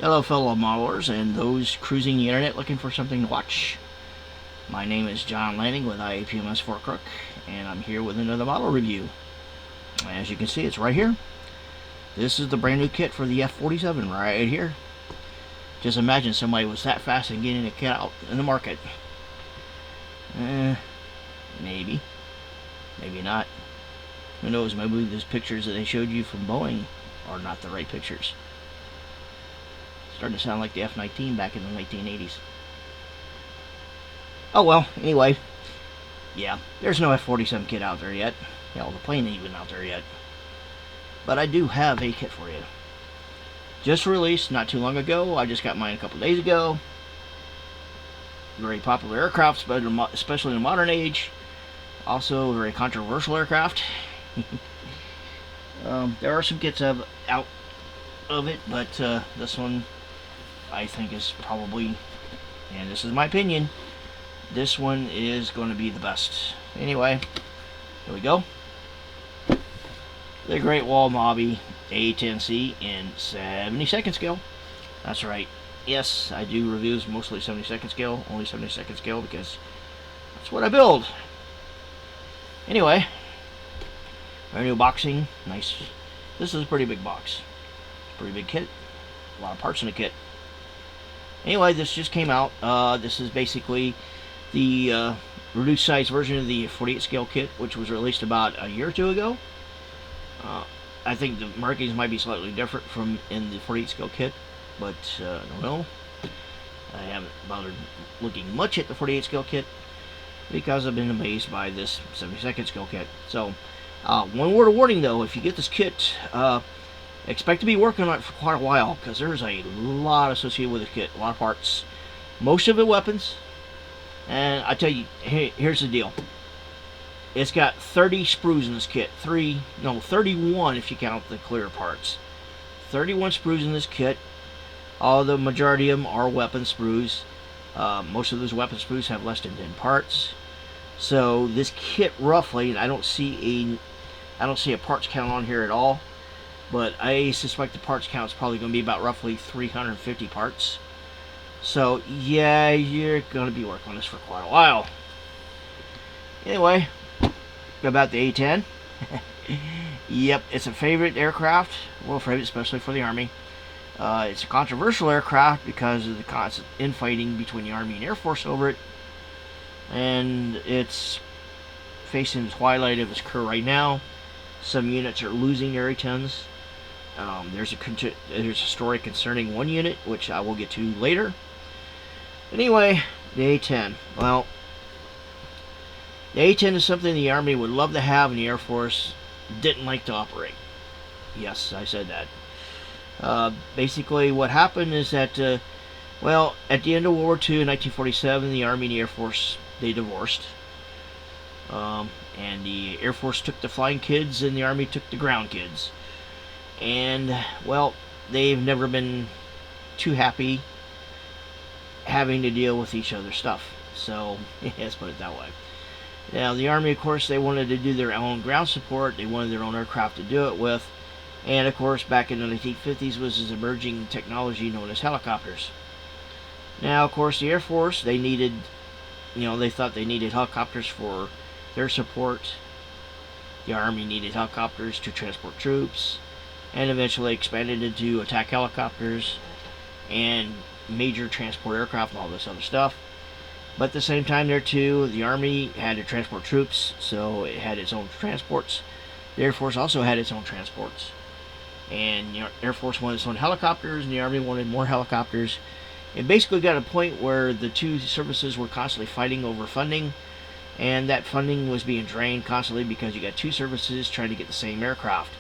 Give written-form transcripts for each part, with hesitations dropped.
Hello fellow modelers and those cruising the internet looking for something to watch. My name is John Lanning with IPMS for Crook, and I'm here with another model review. As you can see, it's right here. This is the brand new kit for the F-47 right here. Just imagine somebody was that fast in getting a kit out in the market. Maybe. Maybe not. Who knows, maybe those pictures that they showed you from Boeing are not the right pictures. Starting to sound like the F-19 back in the 1980s. Oh well, anyway. Yeah, there's no F-47 kit out there yet. Hell, the plane ain't even out there yet. But I do have a kit for you. Just released not too long ago. I just got mine a couple days ago. Very popular aircraft, especially in the modern age. Also, a very controversial aircraft. There are some kits out of it, but this one I think is probably, and this is my opinion, this one is going to be the best. Anyway, here we go. The great Wall Hobby A-10C in 72nd scale. That's right. Yes, I do reviews mostly 72nd scale, only 72nd scale because that's what I build. Anyway, very new boxing, nice. This is a pretty big box, pretty big kit, a lot of parts in the kit. Anyway, this just came out. This is basically the reduced size version of the 48 scale kit, which was released about a year or two ago. I think the markings might be slightly different from in the 48 scale kit, but I don't know. I haven't bothered looking much at the 48 scale kit because I've been amazed by this 72nd scale kit. So, one word of warning though, if you get this kit, expect to be working on it for quite a while because there's a lot associated with the kit, a lot of parts. Most of it weapons, and I tell you, here's the deal. It's got 30 sprues in this kit. 31 if you count the clear parts. 31 sprues in this kit. All the majority of them are weapon sprues. Most of those weapon sprues have less than 10 parts. So this kit roughly, and I don't see a parts count on here at all, but I suspect the parts count is probably going to be about roughly 350 parts. So yeah, you're going to be working on this for quite a while. Anyway, about the A-10. Yep, it's a favorite aircraft. Well, favorite especially for the Army. It's a controversial aircraft because of the constant infighting between the Army and Air Force over it. And it's facing the twilight of its career right now. Some units are losing their A-10s. There's a story concerning one unit, which I will get to later. Anyway, the A-10. Well, the A-10 is something the Army would love to have and the Air Force didn't like to operate. Yes, I said that. Basically, what happened is that, well, at the end of World War II in 1947, the Army and the Air Force, they divorced. And the Air Force took the flying kids and the Army took the ground kids. And, well, they've never been too happy having to deal with each other's stuff. So, let's put it that way. Now, the Army, of course, they wanted to do their own ground support. They wanted their own aircraft to do it with. And, of course, back in the 1950s was this emerging technology known as helicopters. Now, of course, the Air Force, they needed, they thought they needed helicopters for their support. The Army needed helicopters to transport troops. And eventually expanded into attack helicopters and major transport aircraft and all this other stuff. But at the same time there too, the Army had to transport troops, so it had its own transports. The Air Force also had its own transports. And the Air Force wanted its own helicopters, and the Army wanted more helicopters. It basically got a point where the two services were constantly fighting over funding, and that funding was being drained constantly because you got two services trying to get the same aircraft.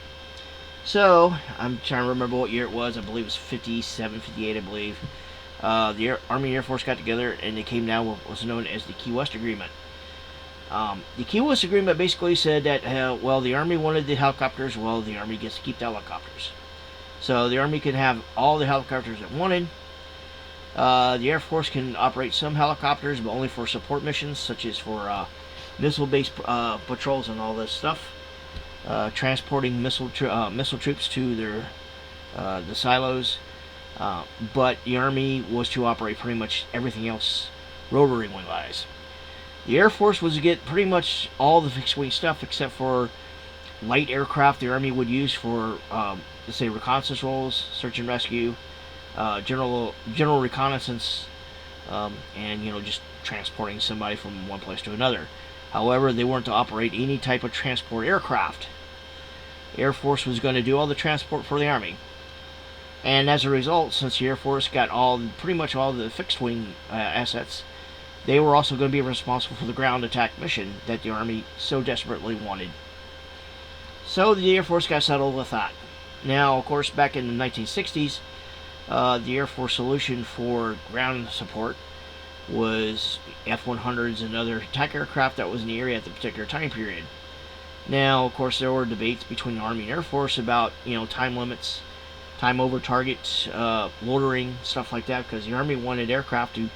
So, I'm trying to remember what year it was. I believe it was 57, 58, I believe. The Army and Air Force got together and they came down with what's known as the Key West Agreement. The Key West Agreement basically said that, well, the Army wanted the helicopters, well, the Army gets to keep the helicopters. So the Army can have all the helicopters it wanted. The Air Force can operate some helicopters, but only for support missions, such as for missile-based patrols and all this stuff. Transporting missile troops to their the silos. But the Army was to operate pretty much everything else rotary wing-wise. The Air Force was to get pretty much all the fixed-wing stuff except for light aircraft the Army would use for, let's say, reconnaissance roles, search and rescue, general reconnaissance, and just transporting somebody from one place to another. However, they weren't to operate any type of transport aircraft. The Air Force was going to do all the transport for the Army. And as a result, since the Air Force got pretty much all the fixed-wing assets, they were also going to be responsible for the ground attack mission that the Army so desperately wanted. So the Air Force got settled with that. Now, of course, back in the 1960s, the Air Force solution for ground support was F-100s and other attack aircraft that was in the area at the particular time period. Now, of course, there were debates between the Army and Air Force about, time limits, time over targets, loitering, stuff like that, because the Army wanted aircraft to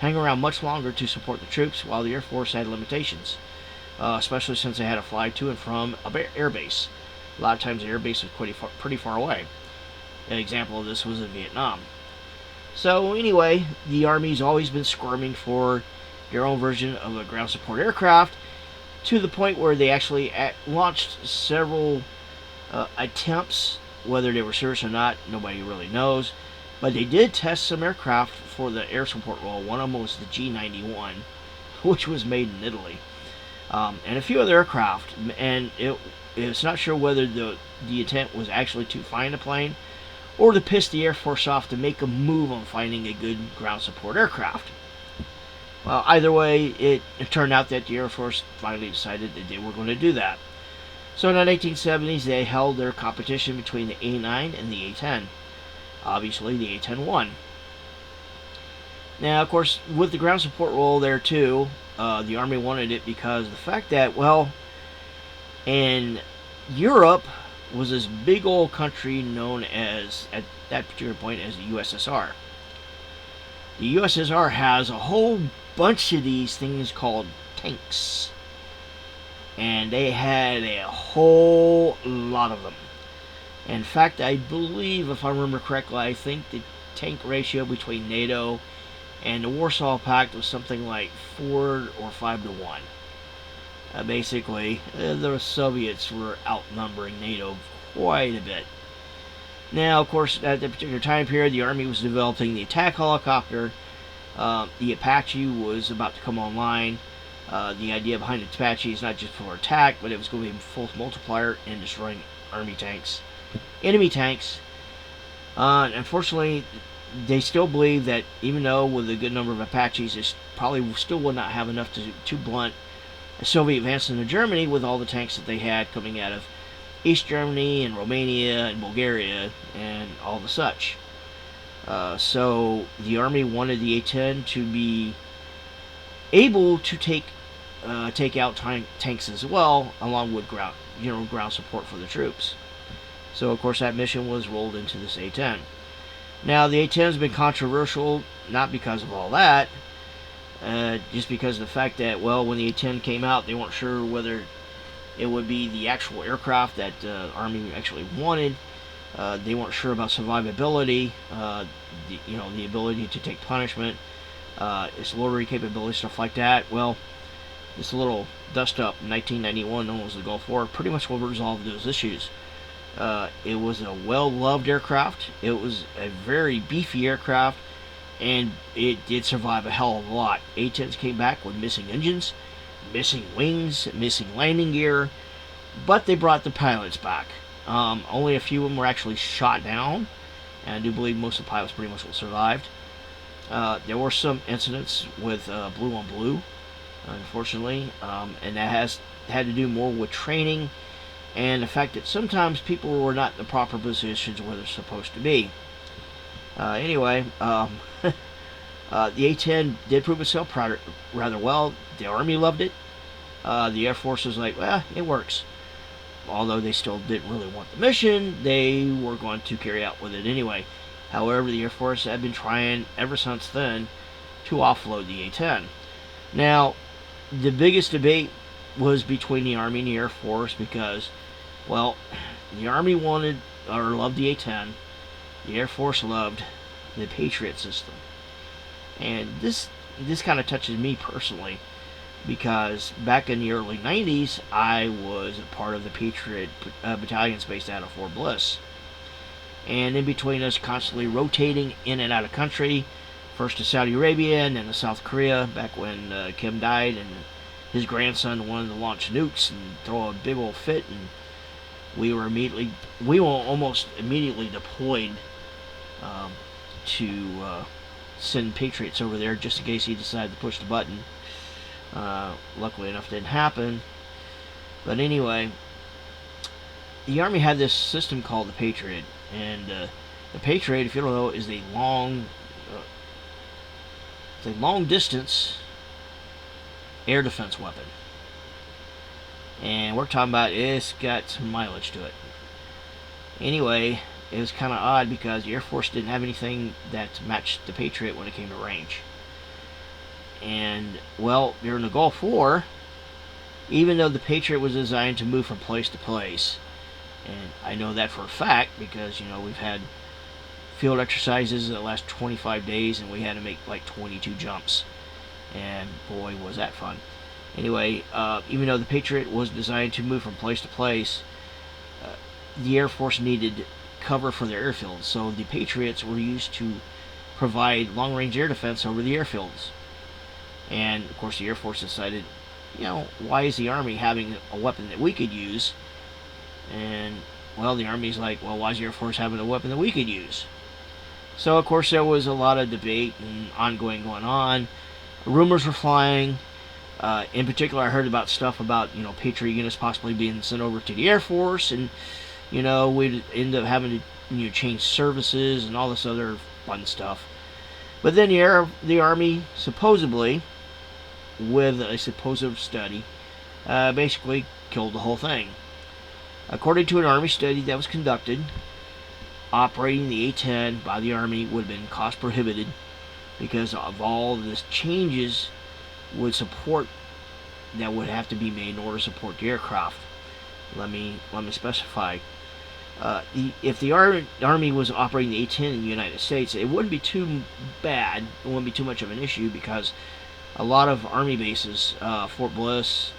hang around much longer to support the troops, while the Air Force had limitations, especially since they had to fly to and from an air base. A lot of times the air base was pretty far away. An example of this was in Vietnam. So anyway, the Army's always been squirming for their own version of a ground support aircraft, to the point where they actually launched several attempts. Whether they were serious or not, nobody really knows. But they did test some aircraft for the air support role. One of them was the G-91, which was made in Italy, and a few other aircraft. And it's not sure whether the intent was actually to find a plane or to piss the Air Force off to make a move on finding a good ground support aircraft. Well, either way, it turned out that the Air Force finally decided that they were going to do that. So in the 1970s, they held their competition between the A-9 and the A-10. Obviously, the A-10 won. Now, of course, with the ground support role there too, the Army wanted it because of the fact that, well, in Europe was this big old country known as, at that particular point, as the USSR. The USSR has a whole bunch of these things called tanks. And they had a whole lot of them. In fact, I believe, if I remember correctly, I think the tank ratio between NATO and the Warsaw Pact was something like 4 or 5 to 1. Basically, the Soviets were outnumbering NATO quite a bit. Now, of course, at that particular time period, the Army was developing the attack helicopter. The Apache was about to come online. The idea behind the Apache is not just for attack, but it was going to be a force multiplier in destroying enemy tanks. Unfortunately, they still believe that even though with a good number of Apaches, it probably still would not have enough to blunt a Soviet advance into Germany with all the tanks that they had coming out of East Germany and Romania and Bulgaria and all the such. So the Army wanted the A-10 to be able to take out tanks as well, along with ground support for the troops. So of course that mission was rolled into this A-10. Now the A-10 has been controversial, not because of all that, just because of the fact that, well, when the A-10 came out, they weren't sure whether it would be the actual aircraft that the Army actually wanted. They weren't sure about survivability, the ability to take punishment, its loitering capability, stuff like that. Well, this little dust-up 1991 known as the Gulf War pretty much will resolve those issues. It was a well-loved aircraft. It was a very beefy aircraft, and it did survive a hell of a lot. A-10s came back with missing engines, missing wings, missing landing gear, but they brought the pilots back. Only a few of them were actually shot down, and I do believe most of the pilots pretty much survived. There were some incidents with blue on blue, unfortunately, and that had to do more with training and the fact that sometimes people were not in the proper positions where they're supposed to be. Anyway, the A-10 did prove itself rather well. The Army loved it. The Air Force was like, well, it works. Although they still didn't really want the mission, they were going to carry out with it anyway. However, the Air Force had been trying ever since then to offload the A-10. Now, the biggest debate was between the Army and the Air Force because, well, the Army wanted or loved the A-10. the Air Force loved the Patriot system. And this kind of touches me personally, because back in the early 90s, I was a part of the Patriot battalions based out of Fort Bliss. And in between us constantly rotating in and out of country, first to Saudi Arabia and then to South Korea, back when Kim died and his grandson wanted to launch nukes and throw a big old fit, and we were almost immediately deployed to send Patriots over there just in case he decided to push the button. Luckily enough, it didn't happen. But anyway, the Army had this system called the Patriot, and the Patriot, if you don't know, is a long distance air defense weapon. And we're talking about, it's got some mileage to it. Anyway, it was kind of odd because the Air Force didn't have anything that matched the Patriot when it came to range. And, well, during the Gulf War, even though the Patriot was designed to move from place to place, and I know that for a fact because, we've had field exercises that last 25 days and we had to make like 22 jumps. And boy, was that fun. Anyway, even though the Patriot was designed to move from place to place, the Air Force needed cover for their airfields. So the Patriots were used to provide long-range air defense over the airfields. And, of course, the Air Force decided, why is the Army having a weapon that we could use? And, well, the Army's like, well, why is the Air Force having a weapon that we could use? So, of course, there was a lot of debate and ongoing going on. Rumors were flying. In particular, I heard about stuff about, Patriot units possibly being sent over to the Air Force, and, we'd end up having to, change services and all this other fun stuff. But then the Army, supposedly, with a supposed study, basically killed the whole thing. According to an Army study that was conducted, operating the A-10 by the Army would have been cost prohibited because of all the changes that would have to be made in order to support the aircraft. Let me specify. If the Army was operating the A-10 in the United States, it wouldn't be too bad. It wouldn't be too much of an issue because a lot of Army bases, Fort Bliss,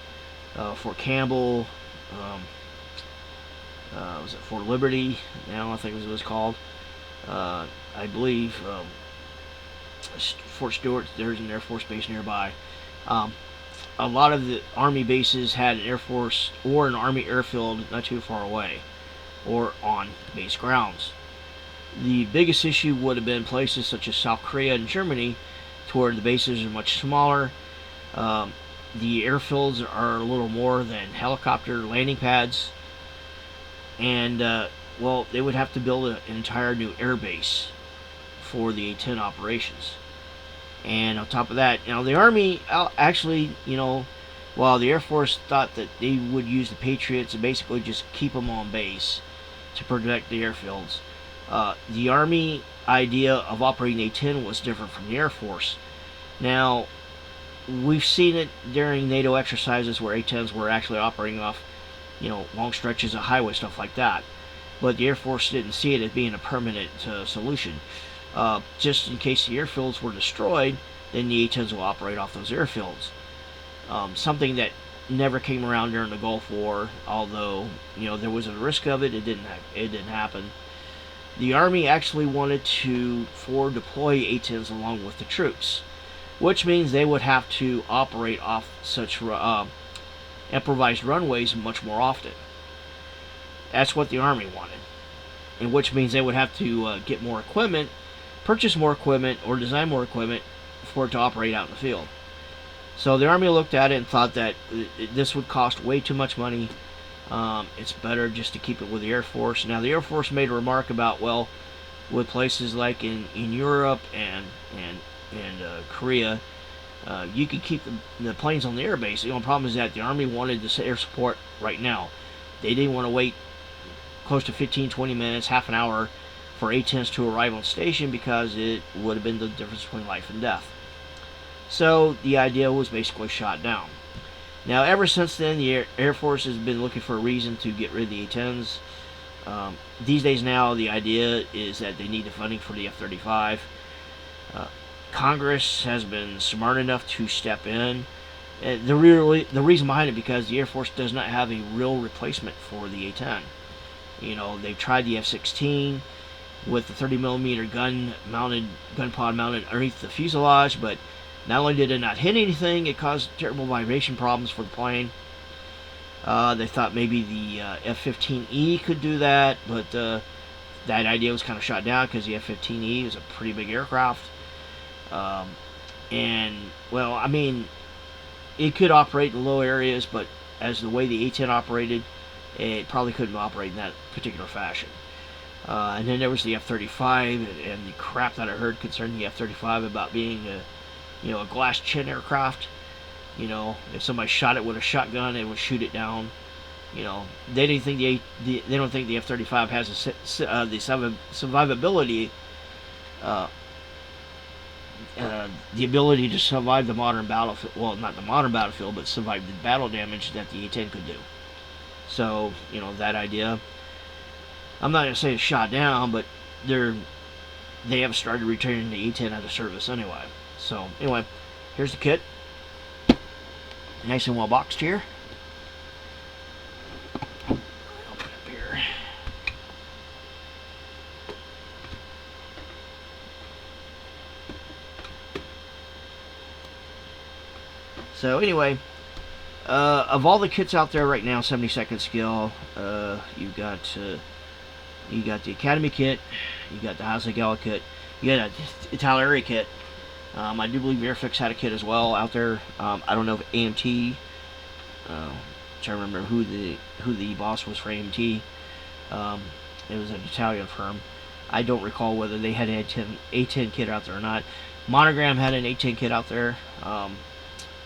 Fort Campbell, was it Fort Liberty? Now I think it was called. I believe Fort Stewart. There's an Air Force base nearby. A lot of the Army bases had an Air Force or an Army airfield not too far away, or on base grounds. The biggest issue would have been places such as South Korea and Germany, to where the bases are much smaller. The airfields are a little more than helicopter landing pads. And, well, they would have to build an entire new air base for the A-10 operations. And on top of that, the Army actually, while the Air Force thought that they would use the Patriots and basically just keep them on base to protect the airfields, the Army idea of operating A-10 was different from the Air Force. Now, we've seen it during NATO exercises where A-10s were actually operating off, long stretches of highway, stuff like that. But the Air Force didn't see it as being a permanent solution. Just in case the airfields were destroyed, then the A-10s will operate off those airfields. Something that never came around during the Gulf War, although there was a risk of it. It didn't happen. The Army actually wanted to forward deploy A-10s along with the troops, which means they would have to operate off such improvised runways much more often. That's what the Army wanted, and which means they would have to get more equipment, purchase more equipment, or design more equipment for it to operate out in the field. So the Army looked at it and thought that this would cost way too much money. It's better just to keep it with the Air Force. Now the Air Force made a remark about, well, with places like in Europe and Korea, you could keep the planes on the air base. The only problem is that the Army wanted this air support right now. They didn't want to wait close to 15-20 minutes, half an hour for A-10s to arrive on station because it would have been the difference between life and death. So the idea was basically shot down. Now ever since then, the Air Force has been looking for a reason to get rid of the A-10s. These days now, the idea is that they need the funding for the F-35. Congress has been smart enough to step in. The reason behind it, because the Air Force does not have a real replacement for the A-10. You know, they've tried the F-16 with the 30mm gun pod mounted underneath the fuselage, but not only did it not hit anything, it caused terrible vibration problems for the plane. They thought maybe the F-15E could do that, but that idea was kind of shot down because the F-15E is a pretty big aircraft. And, well, I mean, it could operate in low areas, but as the way the A-10 operated, it probably couldn't operate in that particular fashion. And then there was the F-35, and the crap that I heard concerning the F-35 about being a glass chin aircraft. You know, if somebody shot it with a shotgun, it would shoot it down. You know, they didn't think they don't think the F-35 has the survivability, the ability to survive the modern battlefield. Well, not the modern battlefield, but survive the battle damage that the A-10 could do. So, you know, that idea, I'm not going to say it's shot down, but they have started returning the A-10 out of service anyway. So, anyway, here's the kit. Nice and well boxed here. Open up here. So, anyway, of all the kits out there right now, 72nd scale, you got the Academy kit, you got the Hasegawa kit, you got the Italeri kit. I do believe Airfix had a kit as well out there. I don't know if AMT. Trying to remember who the boss was for AMT. It was an Italian firm. I don't recall whether they had an A10 kit out there or not. Monogram had an A10 kit out there.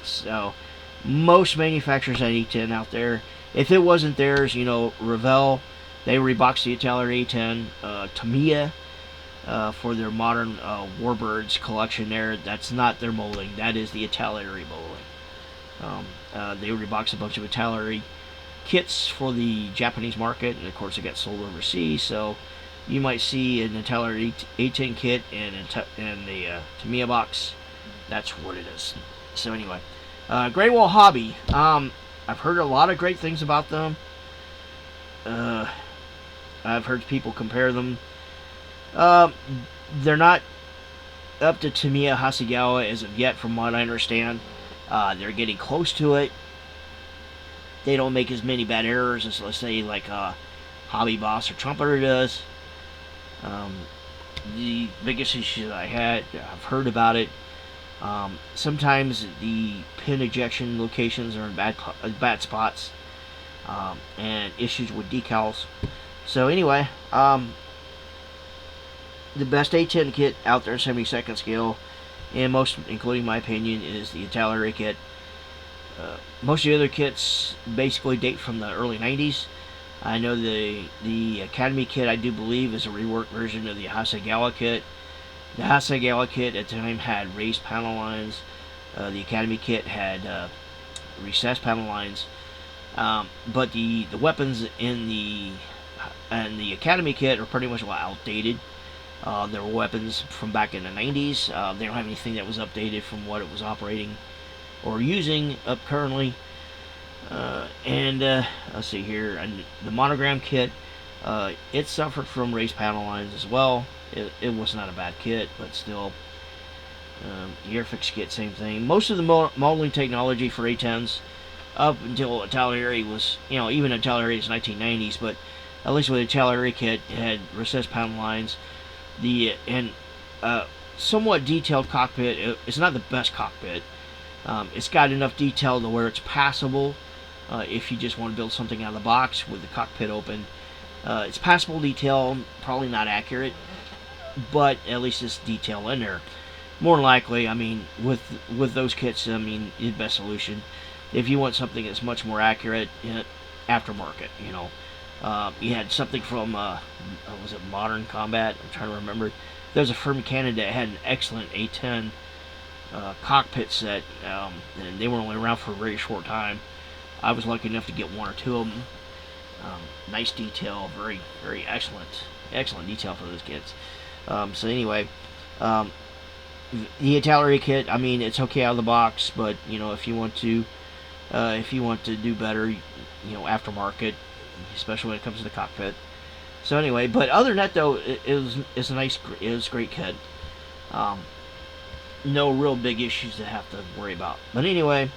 So most manufacturers had A10 out there. If it wasn't theirs, you know, Revell, they reboxed the Italeri A10. Tamiya, for their modern Warbirds collection there. That's not their molding. That is the Italeri molding. They reboxed a bunch of Italeri kits for the Japanese market, and of course it got sold overseas. So you might see an Italeri A10 kit in the Tamiya box. That's what it is. So anyway, Great Wall Hobby. I've heard a lot of great things about them. I've heard people compare them. They're not up to Tamiya Hasegawa as of yet, from what I understand. They're getting close to it. They don't make as many bad errors as, let's say, like Hobby Boss or Trumpeter does. The biggest issue that I've heard about it, sometimes the pin ejection locations are in bad spots, and issues with decals. So anyway, the best A10 kit out there, 72nd scale, and most, including my opinion, is the Italeri kit. Most of the other kits basically date from the early 90s. I know the Academy kit, I do believe, is a reworked version of the Hasegawa kit. The Hasegawa kit at the time had raised panel lines. The Academy kit had recessed panel lines. But the weapons in the Academy kit are pretty much outdated. There were weapons from back in the 90s. They don't have anything that was updated from what it was operating or using up currently. Let's see here, and the Monogram kit, it suffered from raised panel lines as well. It was not a bad kit, but still. The Airfix kit, same thing. Most of the modeling technology for A10s, up until Italeri was, even Italeri is 1990s, but at least with the Italeri kit, it had recessed panel lines. Somewhat detailed cockpit. It's not the best cockpit. It's got enough detail to where it's passable. If you just want to build something out of the box with the cockpit open, it's passable detail, probably not accurate, but at least it's detail in there. More than likely, I mean, with those kits, I mean, the best solution. If you want something that's much more accurate, aftermarket, you had something from, was it Modern Combat? I'm trying to remember. There's a firm in Canada that had an excellent A10 cockpit set, and they were only around for a very short time. I was lucky enough to get one or two of them. Nice detail, very excellent detail for those kits. So anyway, the Italeri kit, I mean, it's okay out of the box, but you know, if you want to do better, you know, aftermarket, especially when it comes to the cockpit. So anyway, but other than that though, it's a great kit. No real big issues to have to worry about. But anyway,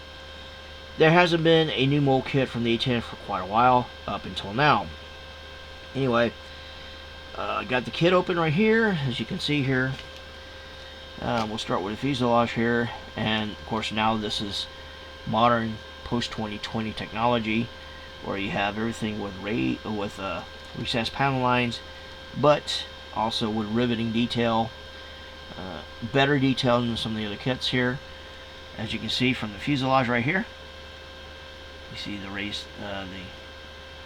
there hasn't been a new mold kit from the A-10 for quite a while, up until now. Anyway, got the kit open right here, as you can see here. We'll start with the fuselage here, and of course now this is modern post-2020 technology, where you have everything with recessed panel lines, but also with riveting detail, better detail than some of the other kits here. As you can see from the fuselage right here, you see the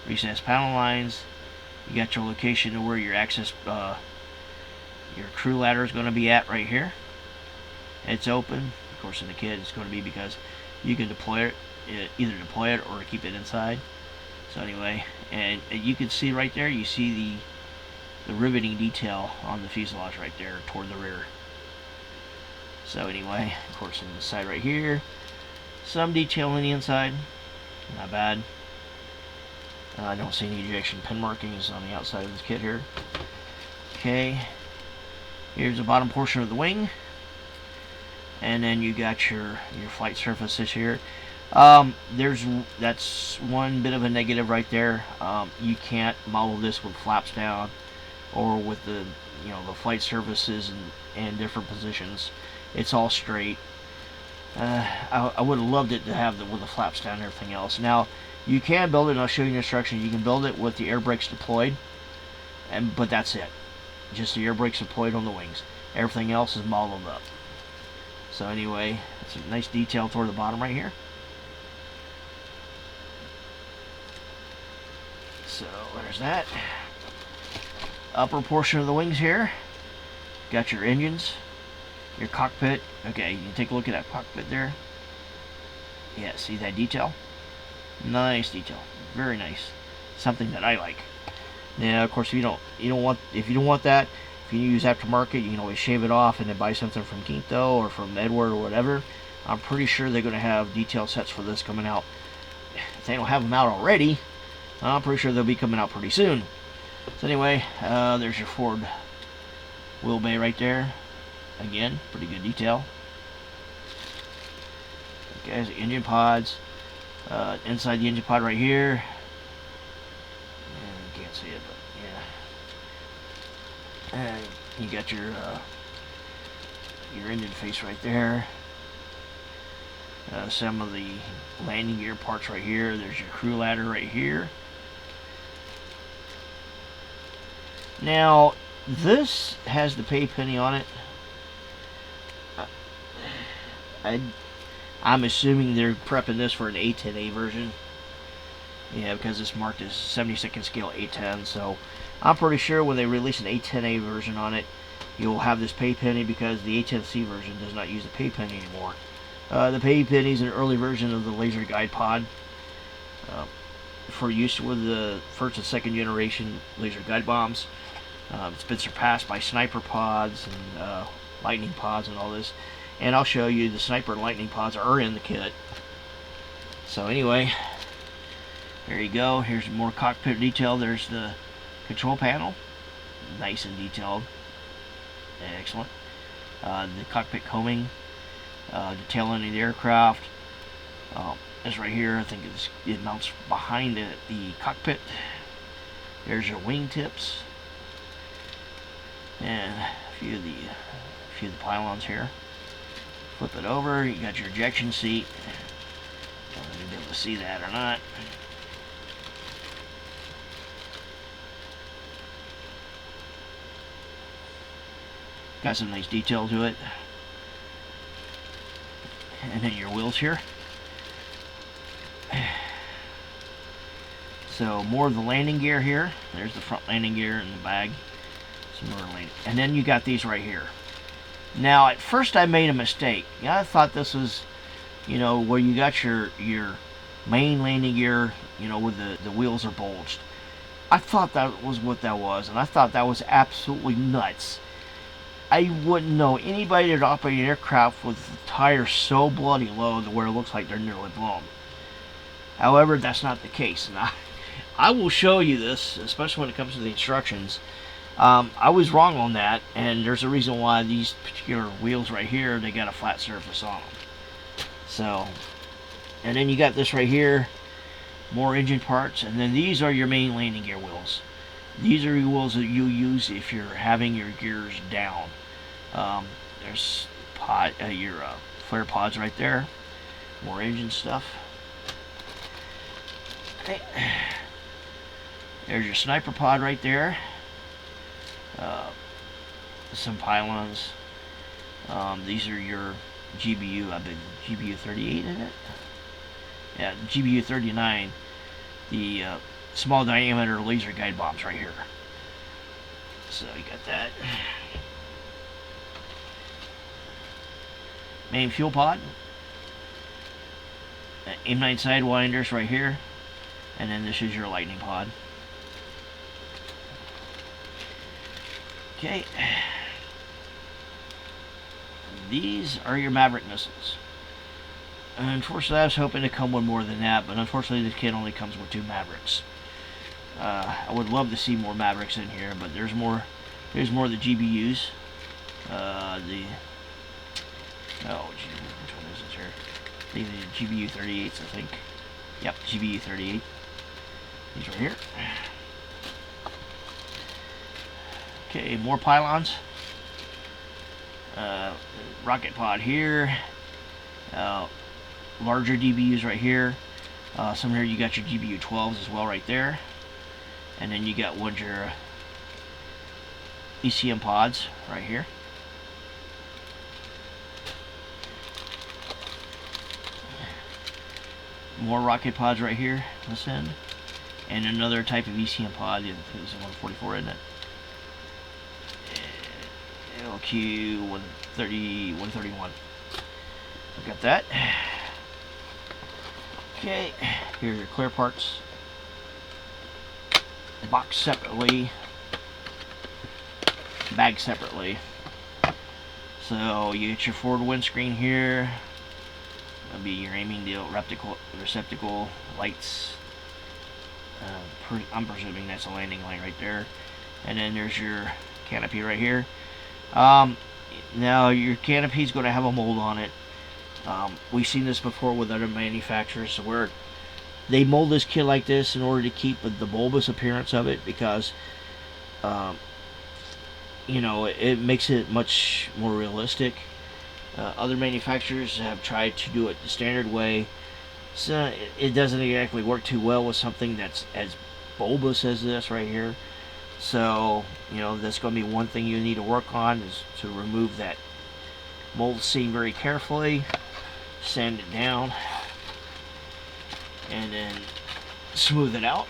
recessed panel lines. You got your location of where your your crew ladder is going to be at right here. It's open. Of course, in the kit, it's going to be because you can either deploy it or keep it inside. So anyway, and you can see right there, you see the riveting detail on the fuselage right there toward the rear. So anyway, of course, on the side right here, some detail on the inside, not bad. I don't see any ejection pin markings on the outside of this kit here. Okay, here's the bottom portion of the wing, and then you got your flight surfaces here. That's one bit of a negative right there. You can't model this with flaps down or with the flight surfaces in different positions. It's all straight. I would have loved it to have with the flaps down and everything else. Now you can build it, and I'll show you the instructions. You can build it with the air brakes deployed, but that's it. Just the air brakes deployed on the wings. Everything else is modeled up. So anyway, it's a nice detail toward the bottom right here. So there's that. Upper portion of the wings here. Got your engines, your cockpit. Okay, you take a look at that cockpit there. Yeah, see that detail? Nice detail, very nice. Something that I like. Now, of course, if you don't want that, if you use aftermarket, you can always shave it off and then buy something from Quinto or from Edward or whatever. I'm pretty sure they're going to have detail sets for this coming out. If they don't have them out already, I'm pretty sure they'll be coming out pretty soon. So anyway, there's your forward wheel bay right there. Again, pretty good detail. Okay, the engine pods. Inside the engine pod right here. You can't see it, but yeah. And you got your engine face right there. Some of the landing gear parts right here. There's your crew ladder right here. Now, this has the pay penny on it. I'm assuming they're prepping this for an A10A version. Yeah, because it's marked as 72nd scale A10, so I'm pretty sure when they release an A10A version on it, you'll have this pay penny, because the A10C version does not use the pay penny anymore. The pay penny is an early version of the laser guide pod for use with the first and second generation laser guide bombs. It's been surpassed by sniper pods and lightning pods and all this. And I'll show you the sniper and lightning pods are in the kit. So anyway, there you go. Here's more cockpit detail. There's the control panel, nice and detailed, excellent. The cockpit combing, the tail end of the aircraft. This right here, I think it mounts behind the cockpit. There's your wing tips, and a few of the pylons here. Flip it over, you got your ejection seat. I don't know if you'll be able to see that or not. Got some nice detail to it. And then your wheels here. So more of the landing gear here. There's the front landing gear in the bag. Some more landing. And then you got these right here. Now, at first I made a mistake. I thought this was, where you got your main landing gear, with the wheels are bulged. I thought that was what that was, and I thought that was absolutely nuts. I wouldn't know anybody that operated an aircraft with the tires so bloody low to where it looks like they're nearly blown. However, that's not the case, and I will show you this, especially when it comes to the instructions. I was wrong on that, and there's a reason why these particular wheels right here, they got a flat surface on them. So, and then you got this right here, more engine parts, and then these are your main landing gear wheels. These are your wheels that you use if you're having your gears down. There's your flare pods right there, more engine stuff. Okay. There's your sniper pod right there. Some pylons. These are your GBU. I believe GBU 38 in it. Yeah, GBU 39. The small diameter laser guide bombs right here. So you got that. Main fuel pod. M9 sidewinders right here. And then this is your lightning pod. Okay. These are your Maverick missiles. Unfortunately, I was hoping to come with more than that, but unfortunately this kit only comes with 2 Mavericks. I would love to see more Mavericks in here, but there's more. There's more of the GBUs. Oh, gee, which one is this here? These are GBU 38s, I think. Yep, GBU 38. These right here. Okay, more pylons. Rocket pod here. Larger DBUs right here. Some here you got your GBU 12s as well right there. And then you got one of your ECM pods right here. More rocket pods right here, this end. And another type of ECM pod, it was 144 in it. LQ 130, 131. So got that. Okay, here's your clear parts. Box separately. Bag separately. So you get your forward windscreen here. That'll be your aiming deal, receptacle, lights. I'm presuming that's a landing light right there. And then there's your canopy right here. Now your canopy is going to have a mold on it. We've seen this before with other manufacturers where they mold this kit like this in order to keep the bulbous appearance of it, because you know, it makes it much more realistic. Other manufacturers have tried to do it the standard way, so it doesn't exactly work too well with something that's as bulbous as this right here. So, you know, that's going to be one thing you need to work on, is to remove that mold seam very carefully, sand it down, and then smooth it out.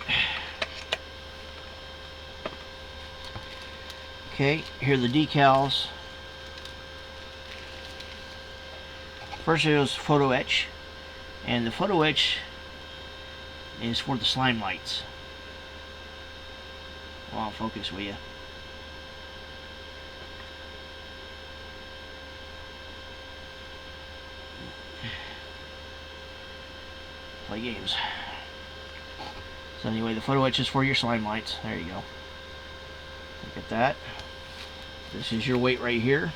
Okay, here are the decals. First it was photo etch, and the photo etch is for the slime lights. Well, I'll focus with you. Play games. So anyway, the photo etch is for your slime lights. There you go. Look at that. This is your weight right here,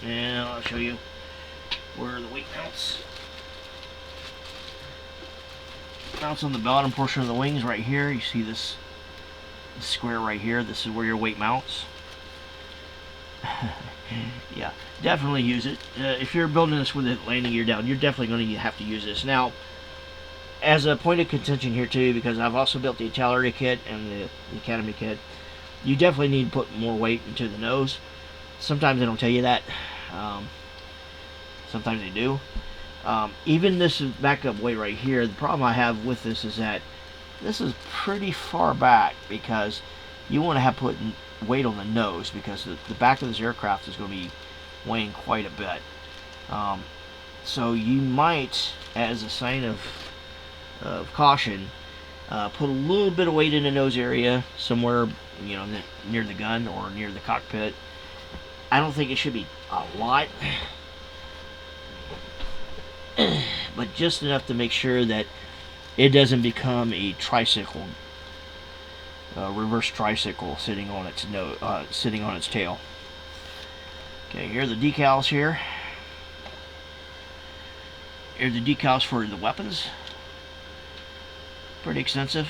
and I'll show you where the weight mounts. Mounts on the bottom portion of the wings right here. You see this square right here. This is where your weight mounts. Yeah, definitely use it. If you're building this with it landing gear down, you're definitely going to have to use this. Now, as a point of contention here too, because I've also built the Italeri kit and the Academy kit, you definitely need to put more weight into the nose. Sometimes they don't tell you that. Sometimes they do. Even this backup weight right here, the problem I have with this is that this is pretty far back, because you want to have put weight on the nose, because the back of this aircraft is going to be weighing quite a bit. So you might, as a sign of caution, Put a little bit of weight in the nose area, somewhere, you know, near the gun or near the cockpit. I don't think it should be a lot, but just enough to make sure that it doesn't become a tricycle, reverse tricycle sitting on its sitting on its tail. Okay, here are the decals here. Here are the decals for the weapons. Pretty extensive.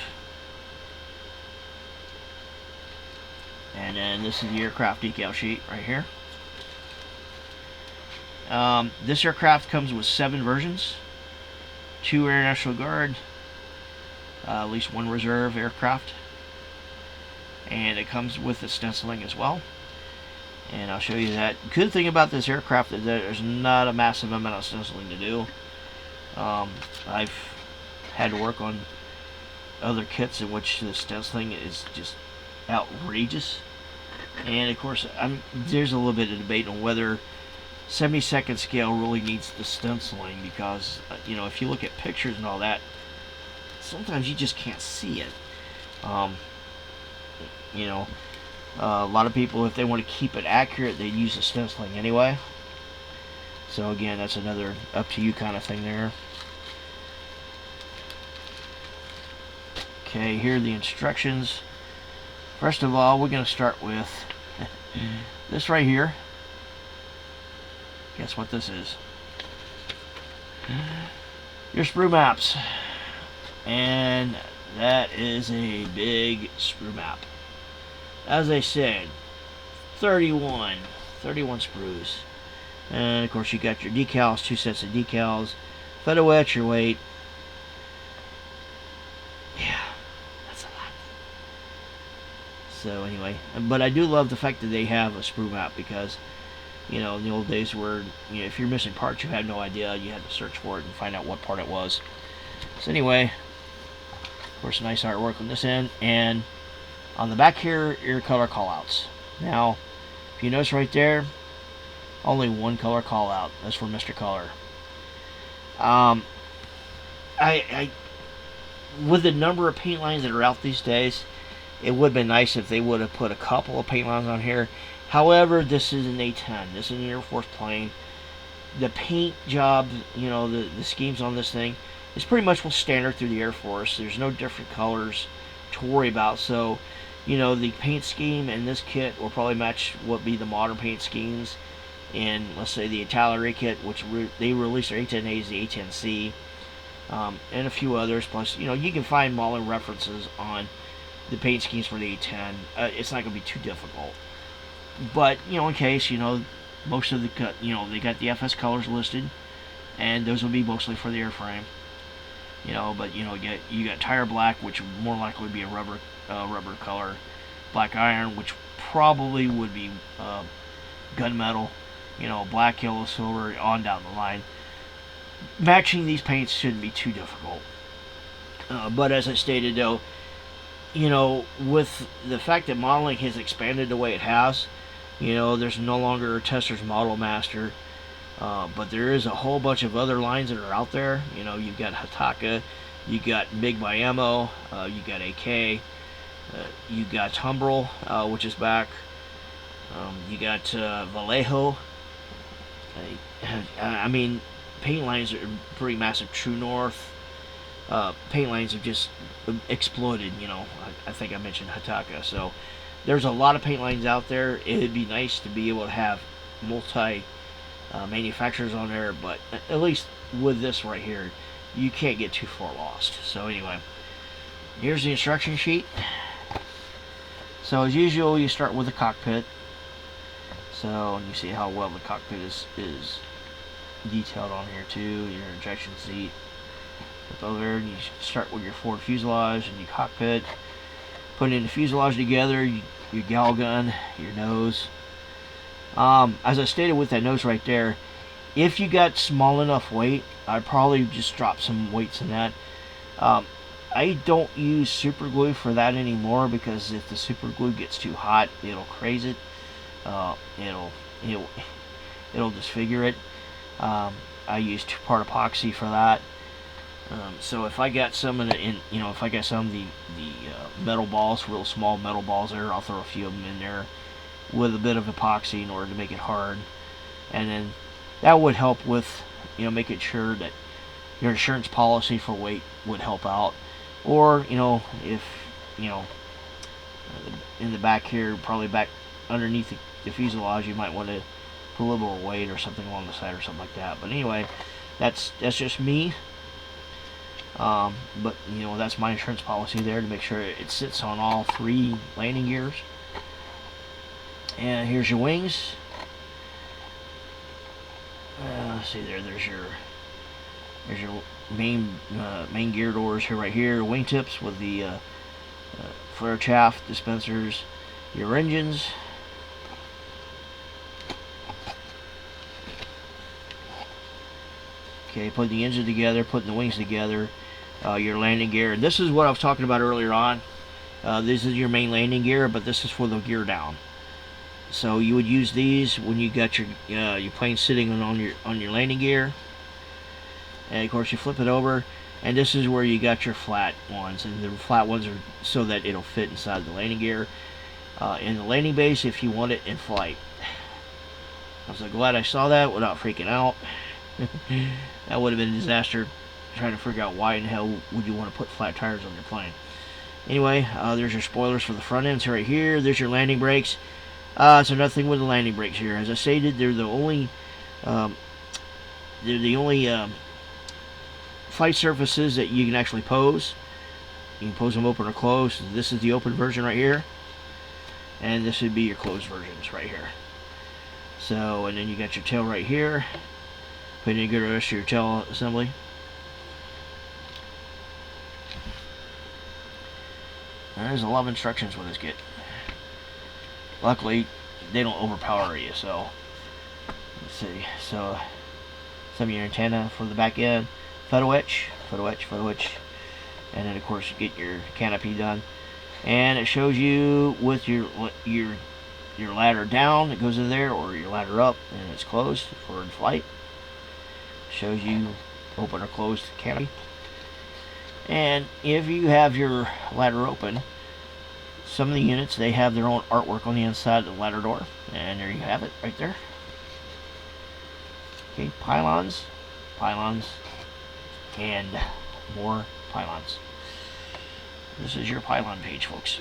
And then this is the aircraft decal sheet right here. This aircraft comes with 7 versions. 2 Air National Guard, at least 1 reserve aircraft. And it comes with the stenciling as well. And I'll show you that. Good thing about this aircraft is that there's not a massive amount of stenciling to do. I've had to work on other kits in which the stenciling is just outrageous. And of course, there's a little bit of debate on whether 72nd scale really needs the stenciling, because you know, if you look at pictures and all that, sometimes you just can't see it. You know, a lot of people, if they want to keep it accurate, they use the stenciling anyway. So again, that's another up to you kind of thing there. Okay, here are the instructions. First of all, we're going to start with this right here. Guess what this is? Your sprue maps. And that is a big sprue map. As I said, 31 sprues. And of course you got your decals, 2 sets of decals, feather wet, your weight. Yeah, that's a lot. So anyway, but I do love the fact that they have a sprue map, because you know, in the old days where, you know, if you're missing parts, you had no idea, you had to search for it and find out what part it was. So anyway, of course, nice artwork on this end, and on the back here, your color callouts. Now, if you notice right there, only 1 color callout. That's for Mr. Color. With the number of paint lines that are out these days, it would have been nice if they would have put a couple of paint lines on here. However, this is an A-10. This is an Air Force plane. The paint job, you know, the schemes on this thing is pretty much what's standard through the Air Force. There's no different colors to worry about. So, you know, the paint scheme in this kit will probably match what be the modern paint schemes in, let's say, the Italeri kit, which they released their A-10As, the A-10C, and a few others. Plus, you know, you can find modeling references on the paint schemes for the A-10. It's not going to be too difficult. But, you know, in case, you know, most of the cut, you know, they got the FS colors listed, and those will be mostly for the airframe. You know, but you know, you got tire black, which would more likely be a rubber color, black iron, which probably would be gunmetal. You know, black, yellow, silver, on down the line. Matching these paints shouldn't be too difficult. But as I stated, though, you know, with the fact that modeling has expanded the way it has, you know, there's no longer a Testor's Model Master, but there is a whole bunch of other lines that are out there. You know, you've got Hataka, you got Mig by Ammo, you got AK, you got Tumbrel, which is back, you got Vallejo. I mean, paint lines are pretty massive. True North, paint lines have just exploded. You know, I think I mentioned Hataka. So there's a lot of paint lines out there. It'd be nice to be able to have multi manufacturers on there, but at least with this right here, you can't get too far lost. So anyway, here's the instruction sheet. So as usual, you start with the cockpit. So, and you see how well the cockpit is detailed on here too. Your ejection seat up over, and you start with your forward fuselage and your cockpit. Putting the fuselage together, your gal gun, your nose. As I stated with that nose right there, if you got small enough weight, I'd probably just drop some weights in that. I don't use super glue for that anymore, because if the super glue gets too hot, it'll craze it. It'll disfigure it. I use 2-part epoxy for that. So if I got some if I got some of the metal balls, real small metal balls there, I'll throw a few of them in there with a bit of epoxy in order to make it hard, and then that would help with making sure that your insurance policy for weight would help out, or if in the back here, probably back underneath the fuselage, you might want to put a little more weight or something along the side or something like that. But anyway, that's just me. But that's my insurance policy there to make sure it sits on all 3 landing gears. And here's your wings. Let's see there. There's your main gear doors here, right here. Wingtips with the flare chaff dispensers. Your engines. Okay, putting the engine together, putting the wings together. Your landing gear. And this is what I was talking about earlier on. This is your main landing gear, but this is for the gear down. So you would use these when you got your plane sitting on your landing gear. And of course you flip it over, and this is where you got your flat ones, and the flat ones are so that it'll fit inside the landing gear. In the landing base, if you want it in flight. I was so glad I saw that without freaking out. That would have been a disaster, trying to figure out why in the hell would you want to put flat tires on your plane. Anyway, there's your spoilers for the front ends right here. There's your landing brakes. So nothing with the landing brakes here. As I stated, they're the only flight surfaces that you can actually pose. You can pose them open or closed. This is the open version right here, and this would be your closed versions right here. So, and then you got your tail right here. Putting together the rest of your tail assembly. There's a lot of instructions with this kit. Luckily, they don't overpower you, so let's see. So, some of your antenna for the back end, photo etch, and then of course you get your canopy done. And it shows you with your ladder down, it goes in there, or your ladder up, and it's closed for in-flight. Shows you open or closed canopy. And if you have your ladder open, some of the units, they have their own artwork on the inside of the ladder door, and there you have it right there. Okay, pylons, and more pylons. This is your pylon page, folks.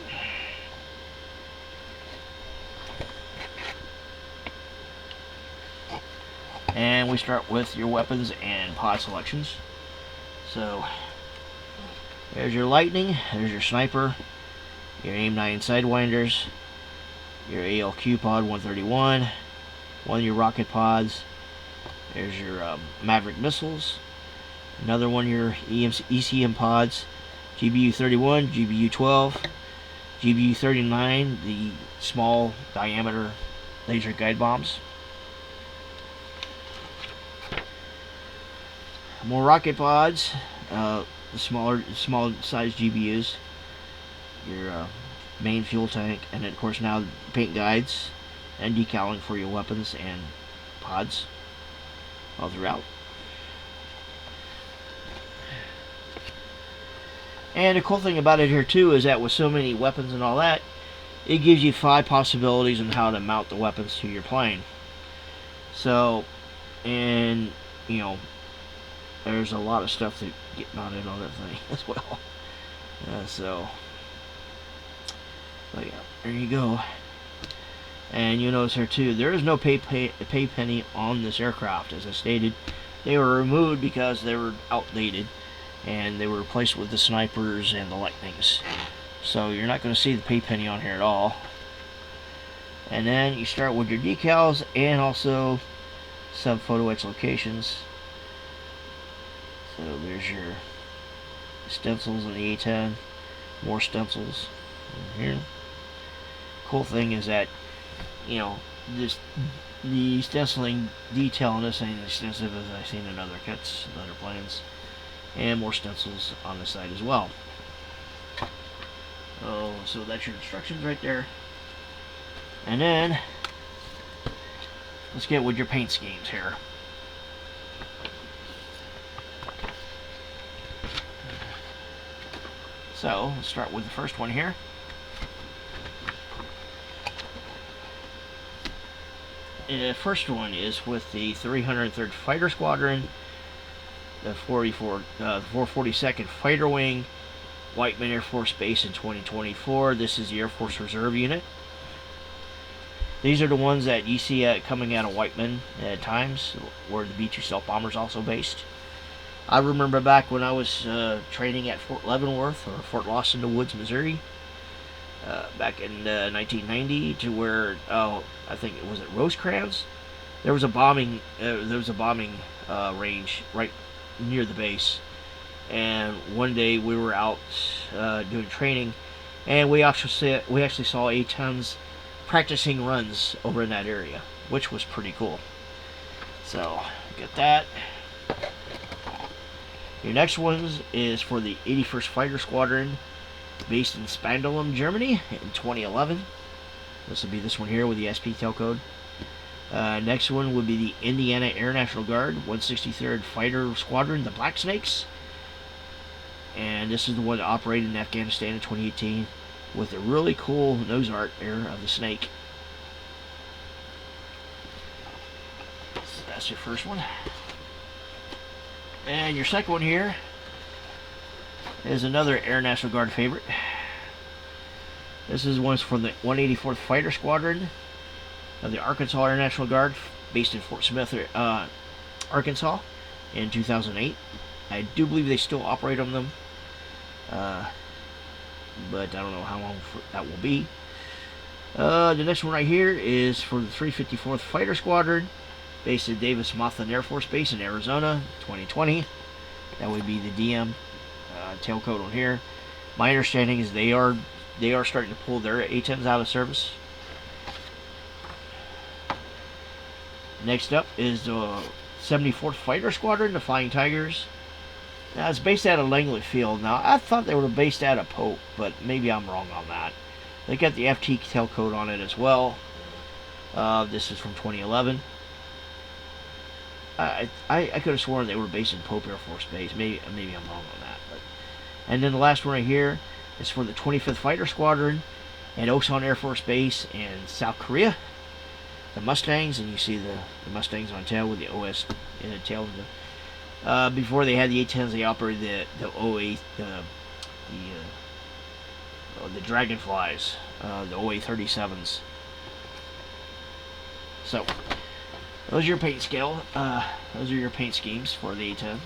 And we start with your weapons and pod selections. So there's your lightning, there's your sniper, your AIM-9 sidewinders, your ALQ pod 131, one of your rocket pods. There's your Maverick missiles, another one of your ECM pods, GBU 31, GBU 12, GBU 39, the small diameter laser guide bombs. More rocket pods, the small size GBUs, your main fuel tank, and then of course now paint guides and decaling for your weapons and pods all throughout. And the cool thing about it here too is that with so many weapons and all that, it gives you 5 possibilities on how to mount the weapons to your plane. So, and there's a lot of stuff to get mounted on that thing as well. But yeah, there you go. And you notice here too, there is no pay penny on this aircraft. As I stated, they were removed because they were outdated, and they were replaced with the snipers and the lightnings. So you're not going to see the pay penny on here at all. And then you start with your decals and also some photo etch locations. So there's your stencils on the A-10, more stencils in here. Cool thing is that, the stenciling detail on this ain't as extensive as I've seen in other kits and other planes, and more stencils on the side as well. Oh, so that's your instructions right there. And then let's get with your paint schemes here. So let's start with the first one here. The first one is with the 303rd Fighter Squadron, the 442nd Fighter Wing, Whiteman Air Force Base in 2024. This is the Air Force Reserve Unit. These are the ones that you see coming out of Whiteman at times, where the B-2 stealth bomber is also based. I remember back when I was training at Fort Leavenworth, or Fort Lost in the Woods, Missouri, back in 1990, to where I think it was at Rosecrans. There was a bombing range right near the base, and one day we were out doing training, and we actually saw A-10s practicing runs over in that area, which was pretty cool. So get that. Your next one is for the 81st Fighter Squadron, based in Spandau, Germany in 2011. This will be this one here with the SP tailcode. Next one would be the Indiana Air National Guard, 163rd Fighter Squadron, the Black Snakes. And this is the one that operated in Afghanistan in 2018 with a really cool nose art there of the snake. So that's your first one. And your second one here is another Air National Guard favorite. This is one from the 184th Fighter Squadron of the Arkansas Air National Guard, based in Fort Smith, Arkansas, in 2008. I do believe they still operate on them, but I don't know how long that will be. The next one right here is for the 354th Fighter Squadron, based at Davis-Monthan Air Force Base in Arizona, 2020. That would be the DM tailcode on here. My understanding is they are starting to pull their A-10s out of service. Next up is the 74th Fighter Squadron, the Flying Tigers. Now, it's based out of Langley Field. Now, I thought they were based out of Pope, but maybe I'm wrong on that. They got the FT tailcode on it as well. This is from 2011. I could have sworn they were based in Pope Air Force Base. Maybe I'm wrong on that. And then the last one right here is for the 25th Fighter Squadron at Osan Air Force Base in South Korea. The Mustangs, and you see the Mustangs on tail with the OS in the tail. Before they had the A-10s, they operated the OA, the Dragonflies, the OA-37s. So those are your paint scale. Those are your paint schemes for the A-10.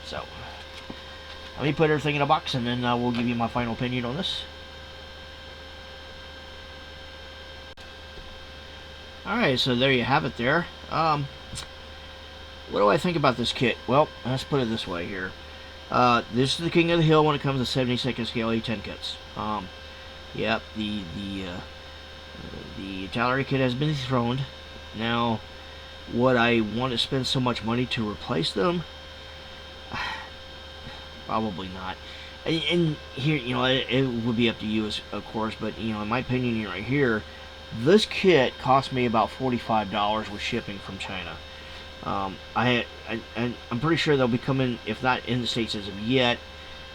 So let me put everything in a box, and then we'll give you my final opinion on this. Alright, so there you have it there. What do I think about this kit? Well, let's put it this way here. This is the king of the hill when it comes to 72nd scale A-10 kits. Yep, the Italeri kit has been dethroned. Now, would I want to spend so much money to replace them? Probably not. And here, you know, it would be up to you, of course, but, you know, in my opinion right here, this kit cost me about $45 with shipping from China. I'm pretty sure they'll be coming, if not in the States as of yet,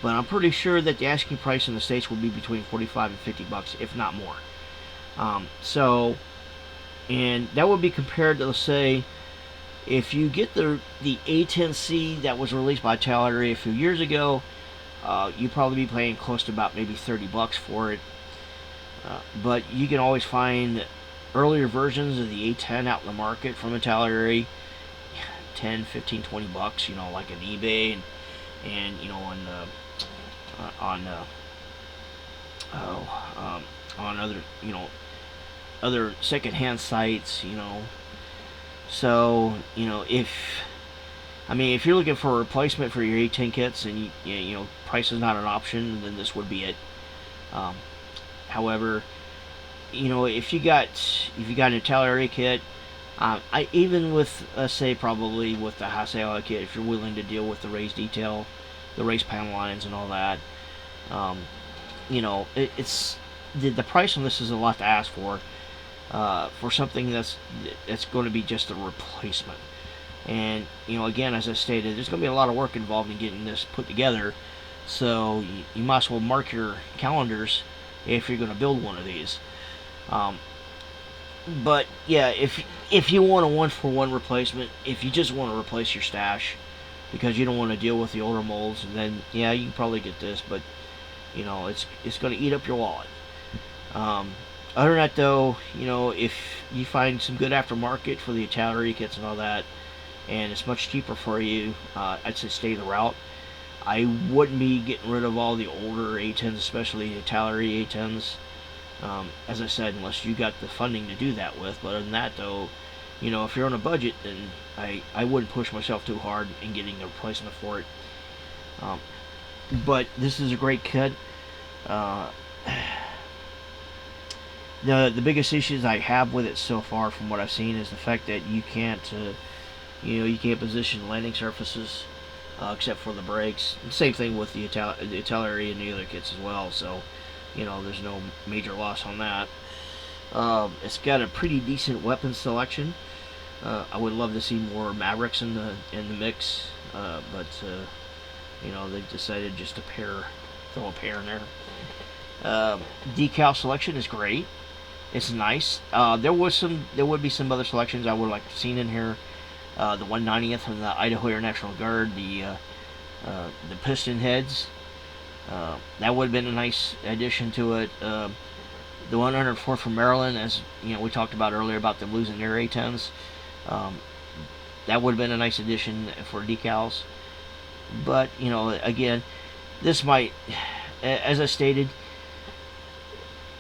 but I'm pretty sure that the asking price in the States will be between $45 and $50, if not more. And that would be compared to, let's say, if you get the A-10C that was released by Italeri a few years ago, you'd probably be paying close to about maybe $30 for it. But you can always find earlier versions of the A-10 out in the market from Italeri, 10, 15, 20 bucks, you know, like on eBay and you know, on other, you know, other secondhand sites, you know. So, you know, if you're looking for a replacement for your A-10 kits and you know, price is not an option, then this would be it. However, you know, if you got an Italeri kit, even with, let's say, probably with the Hasegawa kit, if you're willing to deal with the raised detail, the raised panel lines and all that, you know, it's the price on this is a lot to ask for something that's going to be just a replacement. And again, as I stated, there's going to be a lot of work involved in getting this put together. So you might as well mark your calendars if you're going to build one of these. But yeah, if you want a one-for-one replacement, if you just want to replace your stash because you don't want to deal with the older molds, then yeah, you can probably get this. But it's going to eat up your wallet. Other than that, though, if you find some good aftermarket for the Italeri kits and all that, and it's much cheaper for you, I'd say stay the route. I wouldn't be getting rid of all the older A-10s, especially the Italeri A-10s. As I said, unless you got the funding to do that with. But other than that, though, if you're on a budget, then I wouldn't push myself too hard in getting a replacement for it. But this is a great kit. The biggest issues I have with it so far, from what I've seen, is the fact that you can't position landing surfaces except for the brakes. Same thing with the Italeri and the other kits as well. So, there's no major loss on that. It's got a pretty decent weapon selection. I would love to see more Mavericks in the mix, but they've decided just to throw a pair in there. Decal selection is great. It's nice. There would be some other selections I would like to have seen in here. The 190th from the Idaho Air National Guard, the piston heads. That would have been a nice addition to it. The 104th from Maryland, as we talked about earlier about them losing their A-10s. That would have been a nice addition for decals. But again, this might, as I stated,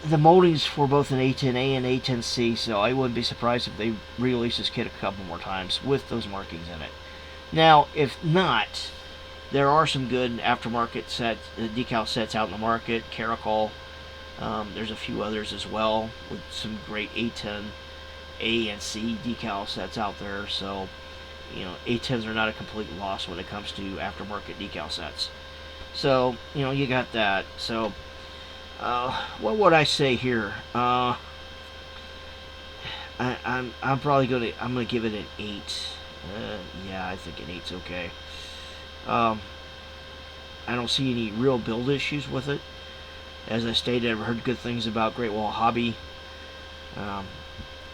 the molding's for both an A-10A and A-10C, so I wouldn't be surprised if they re-release this kit a couple more times with those markings in it. Now, if not, there are some good aftermarket decal sets out in the market. Caracol, there's a few others as well with some great A-10A and C decal sets out there. So, A-10s are not a complete loss when it comes to aftermarket decal sets. So, you got that. So, what would I say here? I'm probably gonna give it an 8. Yeah, I think an 8's okay. I don't see any real build issues with it. As I stated, I've heard good things about Great Wall Hobby.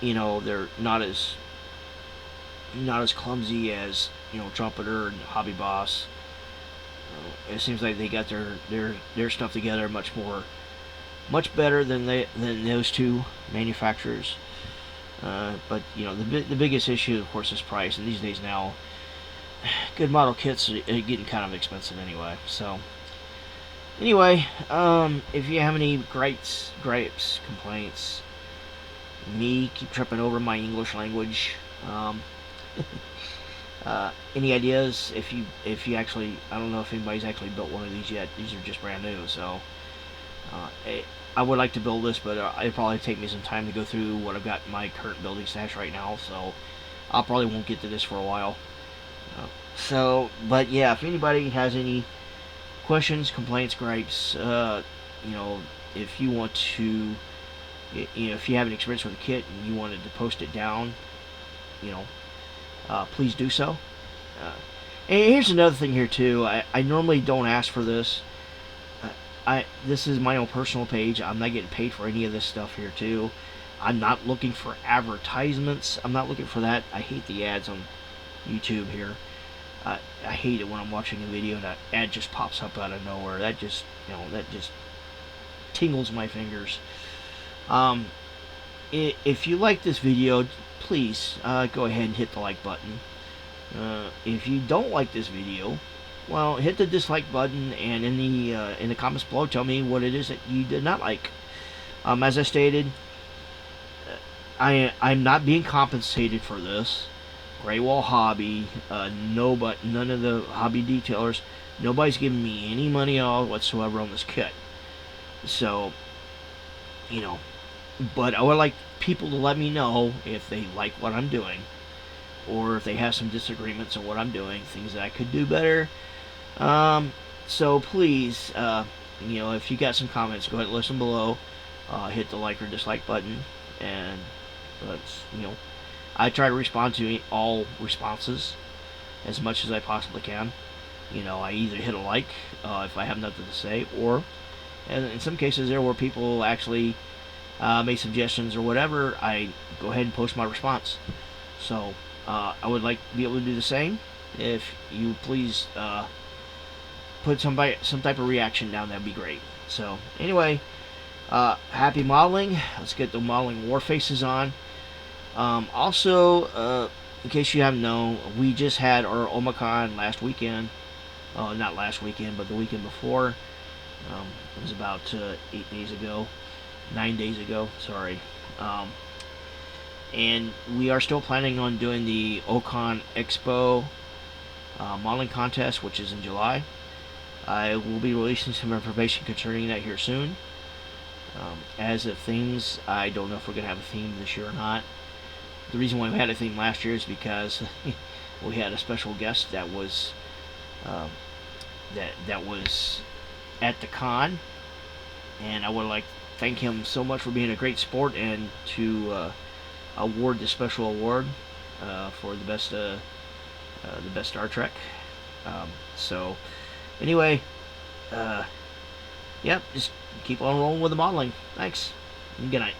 They're not as clumsy as Trumpeter and Hobby Boss. It seems like they got their stuff together much better than those two manufacturers. But the biggest issue, of course, is price. And these days now, good model kits are getting kind of expensive anyway. So anyway, if you have any gripes, complaints, me keep tripping over my English language. Any ideas? If you actually, I don't know if anybody's actually built one of these yet. These are just brand new, so I would like to build this, but it'll probably take me some time to go through what I've got in my current building stash right now. So I probably won't get to this for a while. But yeah, if anybody has any questions, complaints, gripes, if you want to, if you have an experience with a kit and you wanted to post it down, please do so. And here's another thing here too. I normally don't ask for this. This is my own personal page. I'm not getting paid for any of this stuff here too. I'm not looking for advertisements. I'm not looking for that. I hate the ads on YouTube here. I hate it when I'm watching a video and an ad just pops up out of nowhere. That just tingles my fingers. If you like this video, please go ahead and hit the like button. If you don't like this video, well, hit the dislike button, and in the comments below, tell me what it is that you did not like. As I stated, I'm not being compensated for this. Great Wall Hobby, none of the hobby detailers, nobody's giving me any money at all whatsoever on this kit. So, but I would like people to let me know if they like what I'm doing, or if they have some disagreements on what I'm doing, things that I could do better. So please, if you got some comments, go ahead and listen below. Hit the like or dislike button, and let's, I try to respond to all responses as much as I possibly can. You know, I either hit a like if I have nothing to say, or and in some cases there where people actually make suggestions or whatever, I go ahead and post my response. So I would like to be able to do the same. If you please put some type of reaction down, that'd be great. So anyway, happy modeling. Let's get the modeling war faces on. Also, in case you haven't known, we just had our Omicron last weekend. Not last weekend, but the weekend before. It was about 8 days ago. 9 days ago, sorry. And we are still planning on doing the Ocon Expo modeling contest, which is in July. I will be releasing some information concerning that here soon. As of themes, I don't know if we're going to have a theme this year or not. The reason why we had a theme last year is because we had a special guest that was that was at the con, and I would like to thank him so much for being a great sport and to award the special award for the best Star Trek. So anyway, yep, just keep on rolling with the modeling. Thanks, and good night.